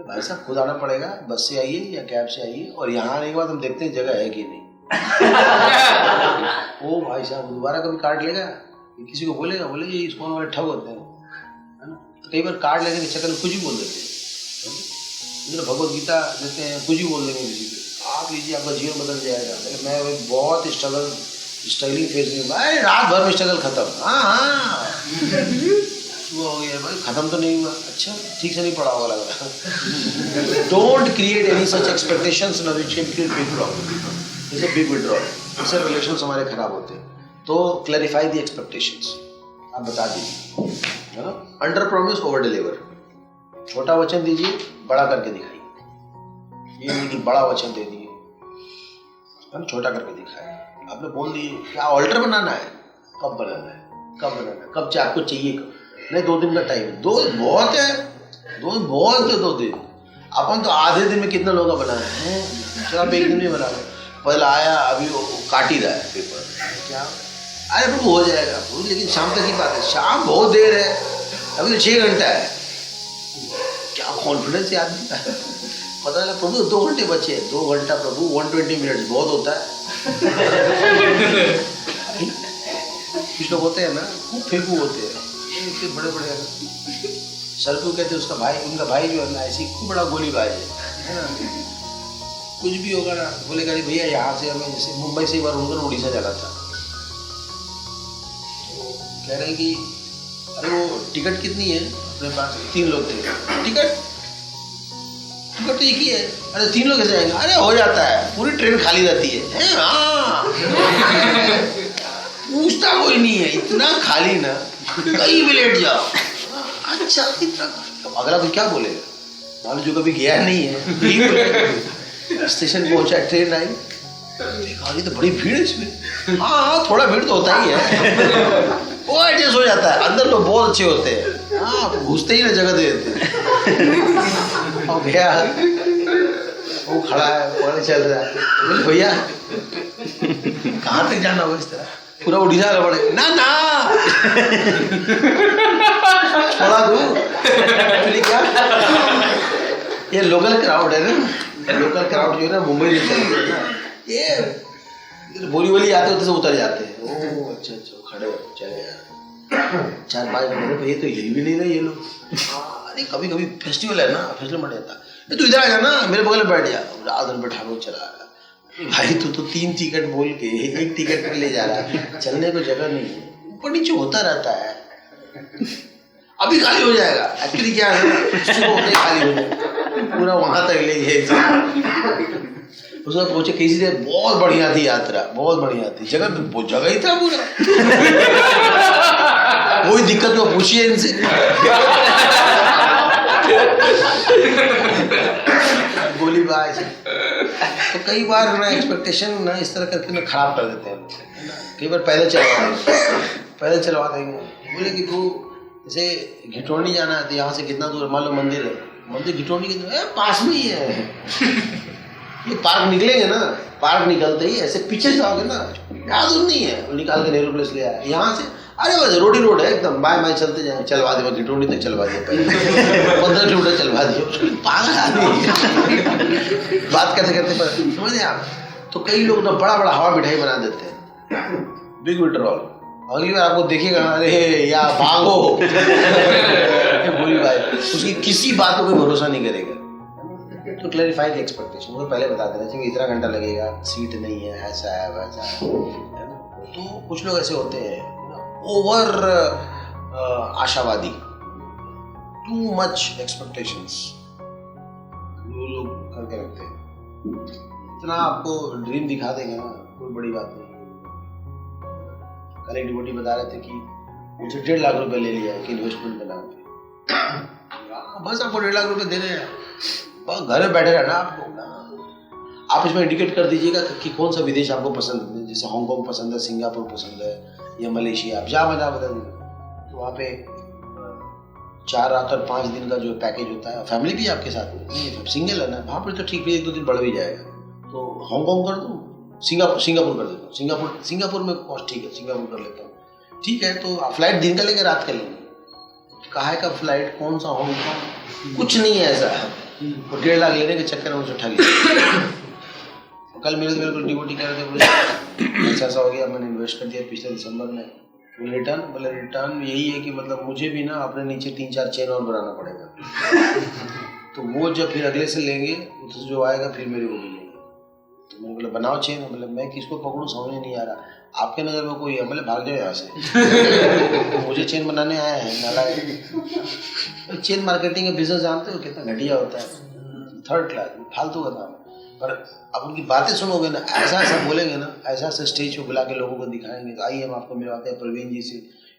भाई साहब खुद आना पड़ेगा, बस से आइए या कैब से आइए, और यहाँ आने के बाद हम देखते हैं जगह है कि नहीं। ओ भाई साहब दोबारा कभी कार्ड लेगा, किसी को बोलेगा, बोले ये इस्कॉन वाले ठग होते हैं, है ना। कई बार कार्ड लेने के चक्कर में कुछ भी बोल देते हैं, भगवत गीता देते हैं, कुछ ही बोल देंगे किसी को, आप लीजिए आपका जीवन बदल जाएगा। मैं बहुत स्ट्रगलिंग फेज में, भाई रात भर में स्ट्रगल खत्म, हाँ सुबह हो गया भाई, खत्म तो नहीं हुआ, अच्छा ठीक से नहीं पढ़ा हुआ लग रहा। Don't create any such expectations ना which can create big problem, जैसे बिग विड्रॉल, इससे रिलेशंस हमारे खराब होते हैं। तो क्लैरिफाई द एक्सपेक्टेशंस, आप बता दीजिए, है ना। अंडर प्रॉमिस ओवर डिलीवर, छोटा वचन दीजिए, बड़ा करके दिखाइए। ये नहीं कि बड़ा वचन दे दिए, हम छोटा करके दिखाए। आपने बोल दिए क्या ऑल्टर बनाना है, कब बनाना है, कब चाहिए, आपको चाहिए कब, नहीं 2 दिन का टाइम है, 2 बहुत है, 2 दिन। अपन तो आधे दिन में कितना लोगों का बनाया है, चलो आप 1 दिन में बना लो। पहले आया, अभी वो काट ही रहा है पेपर, क्या? अरे प्रभु हो जाएगा प्रभु, लेकिन शाम तक की बात है। शाम बहुत देर है, अभी तो 6 घंटा है। क्या कॉन्फिडेंस है आदमी का। पता लगा प्रभु 2 घंटे बचे। 2 घंटा प्रभु, 120 मिनट्स बहुत होता है। कुछ लोग होते हैं ना, खूब फेंकू होते हैं, इतने बड़े बड़े सरपू कहते हैं। उसका भाई, उनका भाई जो है ना, ऐसी खूब बड़ा गोलीबाज है ना। कुछ भी होगा ना, बोलेगा अरे भैया यहाँ से हमें, जैसे मुंबई से एक बार उनका उड़ीसा जाना था, तो कह रहे हैं कि अरे वो टिकट कितनी है अपने पास? 3 लोग थे। टिकट तो एक ही है। अरे 3 लोग कैसे जाएंगे? अरे हो जाता है, पूरी ट्रेन खाली रहती है। हाँ पूछता कोई नहीं है, इतना खाली ना, कहीं भी लेट जाओ। अच्छा इतना, अगला कोई क्या बोलेगा? मान जो कभी गया नहीं है, स्टेशन पहुंचा, ट्रेन आई, देखा तो बड़ी भीड़ है इसमें। हाँ थोड़ा भीड़ तो होता ही है, वो एडजस्ट हो जाता है। अंदर लोग बहुत अच्छे होते हैं, हाँ घुसते ही ना जगह दे देते हैं। और भैया वो खड़ा है, पता चल रहा है, बोले भैया कहाँ तक जाना हो? इस तरह पूरा उड़ीसा का पड़े ना ना छोड़ा दूँ क्या? ये लोकल क्राउड है ना, लोकल क्राउड जो है ना, मुंबई ये बोली आते होते से उतर जाते हैं। ओह अच्छा खड़े चले यार, 4-5 घंटे, ये तो हिल भी नहीं रहे ये लोग। अरे कभी कभी फेस्टिवल है ना, फेस्टिवल बढ़ जाता है, तू इधर आ जा ना, मेरे बगल में बैठ जा। रात भर बैठा लो, चला भाई तू तो 3 टिकट बोल के 1 टिकट पर ले जा रहा है, चलने को जगह नहीं है, ऊपर नीचे होता रहता है। अभी खाली हो जाएगा, एक्चुअली क्या है, सुबह होते खाली हो जाएगा, पूरा वहां तक ले गए। उसका पहुंचे किसी से, बहुत बढ़िया थी यात्रा, बहुत बढ़िया थी, जगह ही था पूरा। कोई दिक्कत तो पूछिए इनसे। गोलीबाज। तो कई बार ना एक्सपेक्टेशन ना इस तरह करके ना खराब कर देते हैं। कई बार पैदल चलवा देंगे, बोले कि तू जैसे घिटोनी जाना है तो यहाँ से कितना दूर, मान लो मंदिर है, मंदिर घिटोनी के पास में ही है। ये पार्क निकलेंगे ना, पार्क निकलते ही ऐसे पीछे जाओगे ना, ज़्यादा दूर नहीं है, निकाल के नेहरू प्लेस ले आया। यहाँ से अरे बस रोड ही रोड है एकदम, बाय चलते जाए, चलवा दिया घिटोनी तक, चलवा दिया पहले 15 किलोमीटर चलवा दिया। पागल आदमी बात करते करते पर समझे आप। तो कई लोग ना बड़ा बड़ा हवा मिठाई बना देते हैं, बिग विड्रॉल। अगली बार आपको देखेगा, अरे या भागो बोली भाई, उसकी किसी बात को कोई भरोसा नहीं करेगा। तो क्लैरिफाई द एक्सपेक्टेशन, वो पहले बता देना चाहिए इतना घंटा लगेगा, सीट नहीं है, ऐसा है वैसा है ना। तो कुछ लोग ऐसे होते हैं ओवर आशावादी, टू मच एक्सपेक्टेशंस वो लोग करके रखते हैं। इतना आपको ड्रीम दिखा देंगे ना, कोई बड़ी बात नहीं। कल एक डिवोटी बता रहे थे कि मुझे 1.5 लाख रुपए ले लिया है कि इन्वेस्टमेंट के नाम पे, बस आपको 1.5 लाख रुपए दे रहे हैं, बस घर में बैठे रहना आपको। आप इसमें इंडिकेट कर दीजिएगा कि कौन सा विदेश आपको पसंद है, जैसे हांगकांग पसंद है, सिंगापुर पसंद है या मलेशिया, आप जहाँ बता दीजिए। तो वहाँ पे 4 रात और 5 दिन का जो पैकेज होता है, फैमिली भी आपके साथ में नहीं, सिंगल है ना, वहाँ पर तो ठीक है, 1-2 दिन बढ़ भी जाएगा। तो हांगकांग कर दूँ, सिंगापुर कर देता हूँ, सिंगापुर में कॉस्ट ठीक है, सिंगापुर कर लेता हूँ, ठीक है। तो आप फ्लाइट दिन का लेंगे रात का लेंगे, कहाँ का फ्लाइट, कौन सा हांगकांग, कुछ नहीं है ऐसा। और 1.5 लाख लेने के चक्कर में मुझे ठग लिया। कल मेरे को डिवोटी कह रहे थे, बोले ऐसा हो गया, मैंने इन्वेस्ट कर दिया पिछले दिसंबर में, बोले रिटर्न यही है कि मतलब मुझे भी ना अपने नीचे 3-4 चेन और बनाना पड़ेगा। तो वो जब फिर अगले से लेंगे तो जो आएगा फिर मेरे को मिलेगा। तो मैंने बोला बनाओ चेन, मतलब मैं किसको पकड़ूं समझ नहीं आ रहा, आपके नज़र में कोई है, बोले भाग जाओ यहाँ से। मुझे चेन बनाने आया है नाला। चेन मार्केटिंग का बिजनेस जानते हो कितना घटिया होता है, 3rd क्लास फालतू का काम। पर अब उनकी बातें सुनोगे ना, ऐसा बोलेंगे ना, ऐसा स्टेज पे बुला के लोगों को दिखाएंगे। तो आइए हम आपको मिलवाते हैं प्रवीण जी से।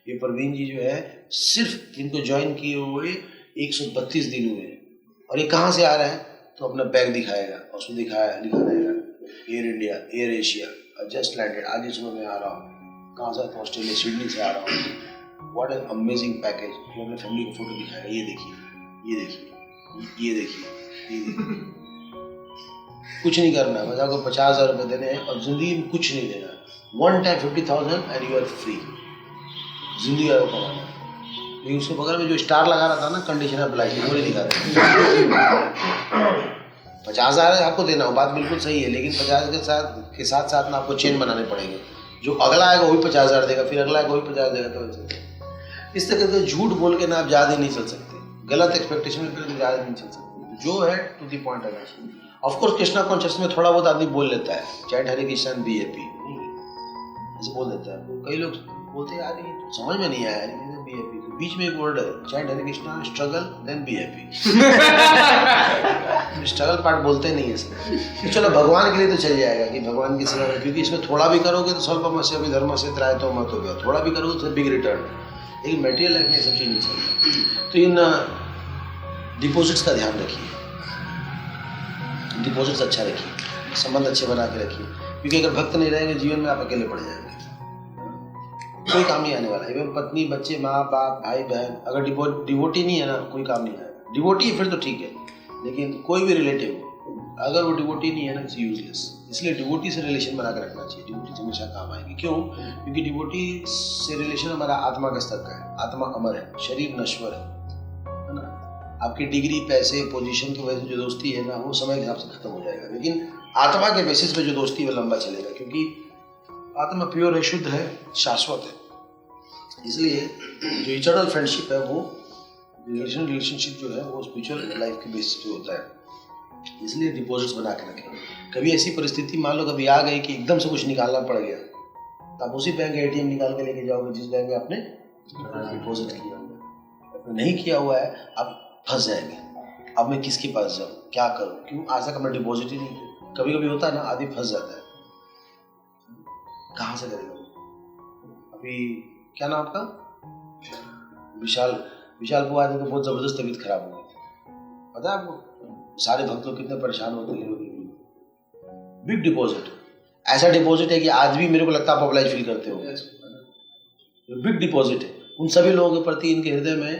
ये प्रवीण जी जो है, सिर्फ इनको ज्वाइन किए हुए 132 दिन हुए, और ये कहाँ से आ रहा है, तो अपना बैग दिखाएगा, और उसमें लिखा रहेगा air India, air Asia, just landed, आज ही सुबह मैं आ रहा हूँ, कहाँ से, ऑस्ट्रेलिया, सिडनी से आ रहा हूँ, व्हाट एन अमेजिंग पैकेज। ये अपने फैमिली को फोटो दिखाएगा, ये देखिए, ये देखिए, ये देखिए, ये देखिए। कुछ नहीं करना, बस आपको 50,000 रुपये देने हैं और जिंदगी में कुछ नहीं देना। 1 time 50,000 and you are free, जिंदगी को कमाना। लेकिन उसके बगल में जो स्टार लगा रहा था ना, कंडीशन ऑफ लाइफ, वो नहीं दिखा रहे। 50,000 आपको देना हो, बात बिल्कुल सही है, लेकिन 50 के साथ साथ ना आपको चेन बनाने पड़ेंगे। जो अगला आएगा वो भी 50,000 देगा, फिर अगला आएगा वो भी 50 देगा। तो इस तरह से झूठ बोल के ना आप ज़्यादा नहीं चल सकते, गलत एक्सपेक्टेशन में फिर ज़्यादा नहीं चल सकते। जो है टू दी पॉइंट आना चाहिए। ऑफकोर्स कृष्णा कॉन्शियस में थोड़ा बहुत आदमी बोल लेता है, चाहे हरे कृष्ण BAP ऐसे बोल देता है। कई लोग बोलते हैं यार ये तो समझ में नहीं आया BAP, तो बीच में एक वर्ड है, चाहे Hare Krishna struggle then BAP। Struggle part बोलते नहीं है इसमें। चलो भगवान के लिए तो चल जाएगा कि भगवान की सेवा, क्योंकि इसमें थोड़ा भी करोगे तो स्वल्पमस्य धर्मस्य त्रायतो मत हो गया, थोड़ा भी करोगे तो बिग रिटर्न। लेकिन मटेरियल लाइफ में सब चीज़ नहीं चलता। तो इन डिपॉजिट्स का ध्यान रखिए, डिपॉजिट्स अच्छा रखिए, संबंध अच्छे बना के रखिए, क्योंकि अगर भक्त नहीं रहेंगे जीवन में आप अकेले पड़ जाएंगे, कोई काम नहीं आने वाला। इवन पत्नी, बच्चे, माँ बाप, भाई बहन, अगर डिवोटी नहीं है ना, कोई काम नहीं आएगा। डिवोटी है फिर तो ठीक है, लेकिन कोई भी रिलेटिव अगर वो डिवोटी नहीं है ना, इट्स यूजलेस। इसलिए डिवोटी से रिलेशन बना के रखना चाहिए, डिवोटी से हमेशा काम आएगी। क्यों? क्योंकि डिवोटी से रिलेशन हमारा आत्मा का स्तर का है। आत्मा अमर है, शरीर नश्वर है ना। आपकी डिग्री, पैसे, पोजीशन की वजह से जो दोस्ती है ना, वो समय के हिसाब से खत्म हो जाएगा, लेकिन आत्मा के बेसिस पे जो दोस्ती है वो लंबा चलेगा, क्योंकि आत्मा प्योर है, शुद्ध है, शाश्वत है। इसलिए जो इटर्नल फ्रेंडशिप है, वो रिलेशनशिप जो है वो स्पिरिचुअल लाइफ के बेसिस पे होता है। इसलिए डिपॉजिट्स बना के रखें। कभी ऐसी परिस्थिति मान लो कभी आ गई कि एकदम से कुछ निकालना पड़ गया, तो आप उसी बैंक का ATM निकाल के लेके जाओगे जिस बैंक में आपने डिपॉजिट किया हुआ। नहीं किया हुआ है, आप फंस जाएंगे। अब मैं किसके पास जाऊँ, क्या करूँ, क्यों? आज तक हमने डिपॉजिट ही नहीं किया। कभी कभी होता है ना, आदमी फंस जाता है, कहाँ से करेगा। अभी क्या नाम आपका? विशाल को आदमी को बहुत जबरदस्त तबीयत खराब हो गई थी, पता है आपको? सारे भक्त लोग कितने परेशान होते हैं। बिग डिपॉजिट, ऐसा डिपॉजिट है कि आज भी मेरे को लगता है आप ऑब्लाइज फील करते हो। बिग डिपॉजिट है उन सभी लोगों के प्रति, इनके हृदय में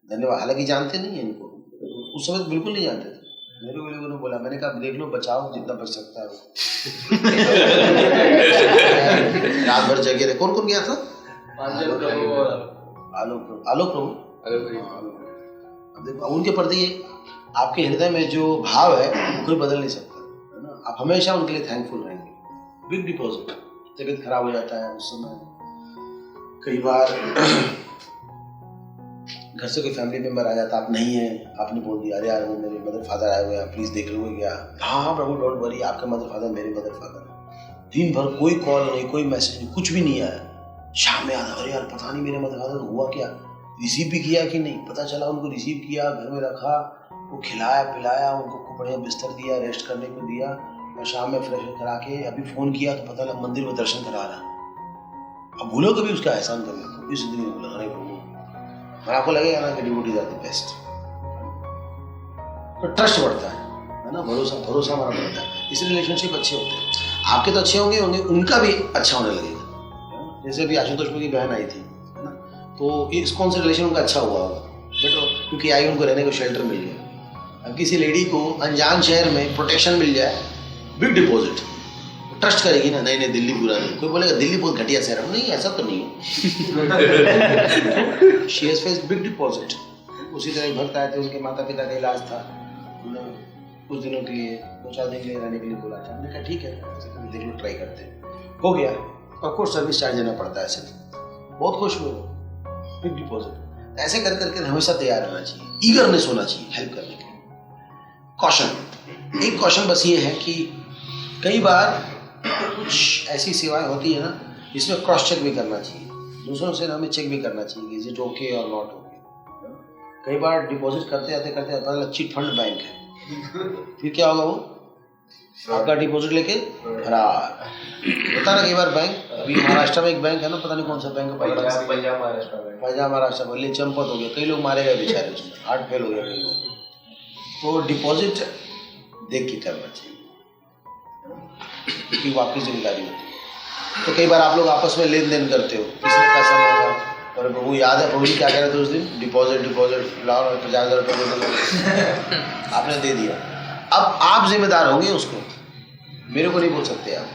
धन्यवाद। हालांकि जानते नहीं है इनको, उस समय बिल्कुल नहीं जानते थे। मेरे को लोगों ने बोला, मैंने कहा देख लो, बचाओ जितना बच सकता है वो। रात भर जगे रहे। कौन कौन गया था? आलोक प्रभु। उनके प्रति आपके हृदय में जो भाव है कोई बदल नहीं सकता है ना। आप हमेशा उनके लिए थैंकफुल रहेंगे। Big deposit. तबीयत खराब हो जाता है उस समय, कई बार घर से कोई फैमिली मेंबर आ जाता, आप नहीं है, आपने बोल दिया अरे यार वो मेरे मदर फादर आए हुए हैं, प्लीज देख लोगे क्या? हाँ प्रभु डोंट वरी, आपका मदर फादर मेरे मदर फादर। दिन भर कोई कॉल नहीं, कोई मैसेज नहीं, कुछ भी नहीं आया। शाम में आता, अरे यार पता नहीं मेरे मदर फादर हुआ क्या, रिसीव भी किया कि नहीं। पता चला उनको रिसीव किया, घर में रखा, वो खिलाया पिलाया, उनको बढ़िया बिस्तर दिया, रेस्ट करने को दिया, और शाम में फ्रेश करा के अभी फ़ोन किया तो पता लगा मंदिर में दर्शन करा रहा। अब भूलो कभी उसका एहसान करने, इस जिंदगी में लगाने प्रभु, और आपको लगेगा ना कि डिवोटीज आर द बेस्ट। तो ट्रस्ट बढ़ता है ना, भरोसा हमारा बढ़ता है। इस रिलेशनशिप अच्छे होते हैं, आपके तो अच्छे होंगे, उनका भी अच्छा होने लगेगा। जैसे अभी आशुतोष की बहन आई थी ना, तो इस कौन सा रिलेशन उनका अच्छा हुआ होगा बेटो, क्योंकि आई उनको रहने को शेल्टर मिल गया। अब किसी लेडी को अनजान शहर में प्रोटेक्शन मिल जाए, बिग डिपॉजिट, ट्रस्ट करेगी ना, नहीं दिल्ली बुरा नहीं। कोई बोलेगा दिल्ली बहुत घटिया शहर है, नहीं ऐसा तो नहीं है। She has faced big deposit. उसी तरह एक भक्त आए थे, उनके माता पिता का इलाज था, कुछ दिनों के लिए 2-4 दिन के लिए रहने के लिए बोला था। हमने कहा ठीक है देख लो, ट्राई करते हैं। हो गया, ऑफकोर्स सर्विस चार्ज देना पड़ता है, ऐसे बहुत खुश हुए। Big deposit. ऐसे कर करके हमेशा तैयार रहना चाहिए, ईगरनेस होना चाहिए हेल्प करने के लिए। कॉशन, एक कॉशन बस ये है कि कई बार कुछ ऐसी सेवाएं होती है ना जिसमें क्रॉस चेक भी करना चाहिए, दूसरों से हमें चेक भी करना चाहिए कि इज इट ओके और नॉट ओके। कई बार डिपॉजिट करते पता लगा चिट फंड बैंक है, फिर क्या होगा, वो आपका डिपॉजिट लेके फरार होता ना। कई बार बैंक, अभी महाराष्ट्र में एक बैंक है ना, पता नहीं कौन सा बैंक है, पंजाब महाराष्ट्र में चंपत हो गया, कई लोग मारे गए बेचारे, उसमें हार्ट फेल हो गया कई लोग। तो डिपॉजिट देख के करना चाहिए क्योंकि वो आपकी जिम्मेदारी होती है। तो कई बार आप लोग आपस में लेन देन करते हो, किसने पैसा मांगा, और प्रभु याद है प्रभु जी क्या कह रहे थे उस दिन, डिपॉजिट लाओ 50,000 रुपये दे दो, आपने दे दिया। अब आप जिम्मेदार होंगे उसको, मेरे को नहीं बोल सकते आप।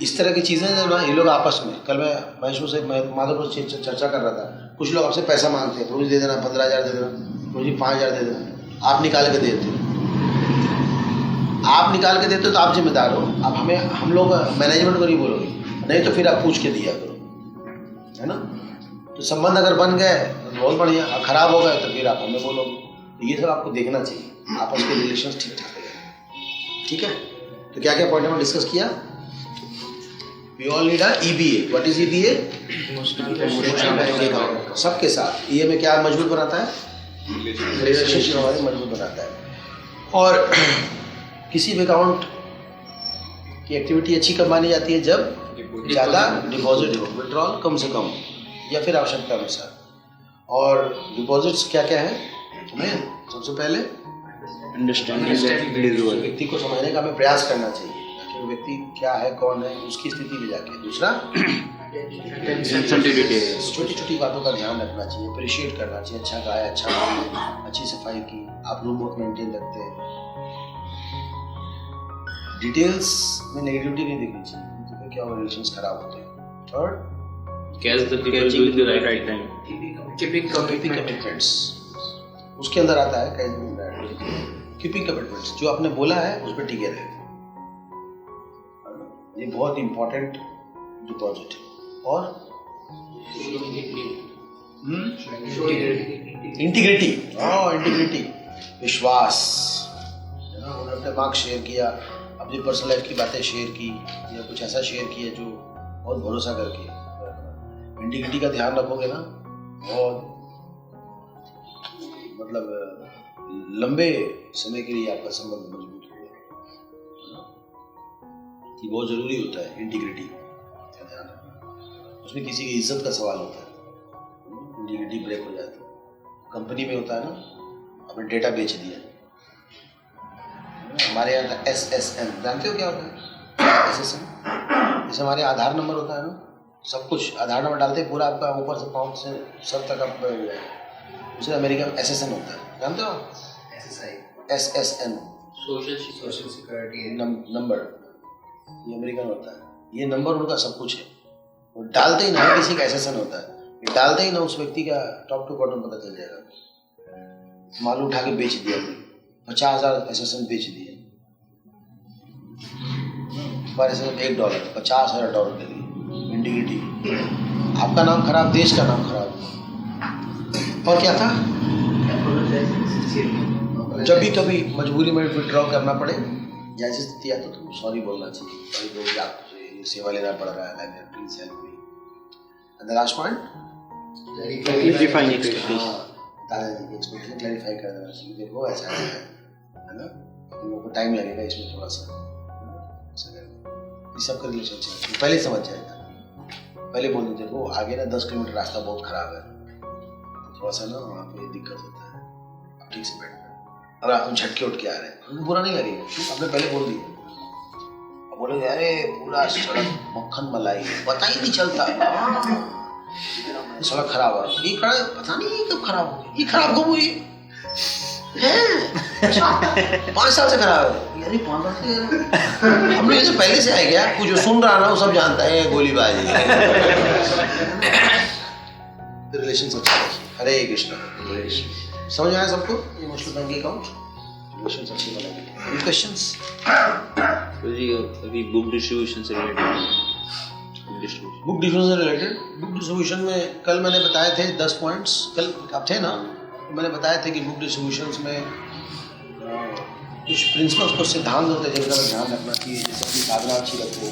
इस तरह की चीज़ें जो ना ये लोग आपस में, कल मैं महेश्वर से माधवपुर से चर्चा कर रहा था, कुछ लोग आपसे पैसा मांगते हैं, प्रभु जी दे देना 15,000 दे देना, प्रभु जी 5,000 दे देना, आप निकाल के देते हो, आप निकाल के देते हो तो आप जिम्मेदार हो। अब हम लोग मैनेजमेंट को नहीं बोलोगे, नहीं तो फिर आप पूछ के दिया करो, है ना। तो संबंध अगर बन गए तो बहुत बढ़िया, खराब हो गए तो फिर आप हमें बोलोगे। तो ये सब आपको देखना चाहिए, आपस के रिलेशंस ठीक ठाक है, ठीक है। तो क्या क्या पॉइंट हमने डिस्कस किया? We all need a EBA. What is EBA? Emotional banking account. सबके साथ ये में क्या मजबूत बनाता है? रिलेशनशिप हमारे मजबूत बनाता है। और किसी भी अकाउंट की एक्टिविटी अच्छी कब मानी जाती है? जब ज़्यादा डिपॉजिट हो, विड्रॉल कम से कम या फिर आवश्यकता अनुसार। और डिपॉजिट्स क्या क्या है? हमें सबसे पहले अंडरस्टैंडिंग, व्यक्ति को समझने का हमें प्रयास करना चाहिए कि वो व्यक्ति क्या है, कौन है, उसकी स्थिति में जाके। दूसरा, छोटी छोटी बातों का ध्यान रखना चाहिए, अप्रिशिएट करना चाहिए। अच्छा गाया, अच्छा गाया, अच्छी सफाई की, आप रूम बहुत मेंटेन रखते हैं। डिटेल्स में नेगेटिविटी नहीं दिखनी चाहिए, तो फिर क्या रिलेशंस खराब होते हैं। Third, catch the people doing the right time, keeping commitments, उसके अंदर आता है कीपिंग कमिटमेंट्स, जो आपने बोला है उस पर टिके रहे, ये बहुत इंपॉर्टेंट डिपॉजिट है। और इंटीग्रिटी, इंटीग्रिटी, विश्वास, उन्होंने अपने मार्क्स शेयर किया, अपनी पर्सनल लाइफ की बातें शेयर की, या कुछ ऐसा शेयर किया जो बहुत भरोसा करके। इंटीग्रिटी का ध्यान रखोगे ना, बहुत मतलब लंबे समय के लिए आपका संबंध मजबूत होगा। ये बहुत जरूरी होता है, इंटीग्रिटी का ध्यान रखना। उसमें किसी की इज्जत का सवाल होता है, इंटीग्रिटी ब्रेक हो जाती है। कंपनी में होता है ना, आपने डेटा बेच दिया, हमारे यहाँ था SSN, जानते हो क्या होता है SSN? जैसे हमारे आधार नंबर होता है ना, सब कुछ आधार नंबर डालते हैं, पूरा आपका ऊपर से पाँव से सर तक आप उसे अमेरिका में SSN होता है, जानते हो? SSN, सोशल सिक्योरिटी नंबर, ये अमेरिकन होता है। ये नंबर उनका सब कुछ है, वो डालते ही ना किसी का SSN होता है, ये डालते ही ना उस व्यक्ति का टॉप टू बॉटम पता चल जाएगा। माल उठा के बेच दिया, 50,000 SSN बेच दिए, पर SSN $1, $50,000 के लिए। इंटीग्रिटी, आपका नाम खराब, देश का नाम खराब। और क्या था? जब भी कभी मजबूरी में विड्रॉ करना पड़े या ऐसी स्थिति आती तो सॉरी बोलना चाहिए, सॉरी बोल आपसे सेवा लेना पड़ रहा है, please help me. And the last point, clarifying expectation, दादाजी की एक्सपेक्टेशन क्लैरिफाई कर देना चाहिए, देखो ऐसा है ना, तुम लोग को टाइम लगेगा इसमें थोड़ा सा, ये सब का रिलेशन चाहिए, पहले समझ जाएगा, पहले बोल देते देखो आगे ना 10 किलोमीटर रास्ता बहुत खराब है, थोड़ा सा ना वहाँ पे दिक्कत होता है, आप ठीक से बैठ गए। अगर आप झटके उठ के आ रहे हैं उनको बुरा नहीं लगेगा, आपने पहले बोल दिया, अब बोलेंगे अरे पूरा सड़क मक्खन मलाई, पता ही नहीं चलता, सड़क खराब है, ये खड़ा पता नहीं ये कब खराब हो गई, ये खराब कब हुई है 5 साल से खराब है, यानी 5 साल से हम लोग ये पहले से आए क्या, कुछ जो सुन रहा ना वो सब जानता है गोलीबाजी। रिलेशन अच्छा रखिए, हरे कृष्णा। समझ आया सबको इमोशनल बैंकिंग अकाउंट, रिलेशन अच्छी बनाएंगे। Any questions? अभी बुक डिस्ट्रीब्यूशन से रिलेटेड, बुक डिस्ट्रीब्यूशन में कल मैंने बताए थे 10 पॉइंट्स, कल आप थे ना, मैंने बताया था कि बुक डिस्ट्रीब्यूशंस में कुछ प्रिंसिपल्स, कुछ सिद्धांत होते हैं जिनका ध्यान रखना चाहिए, जैसे अपनी साधना अच्छी रखो,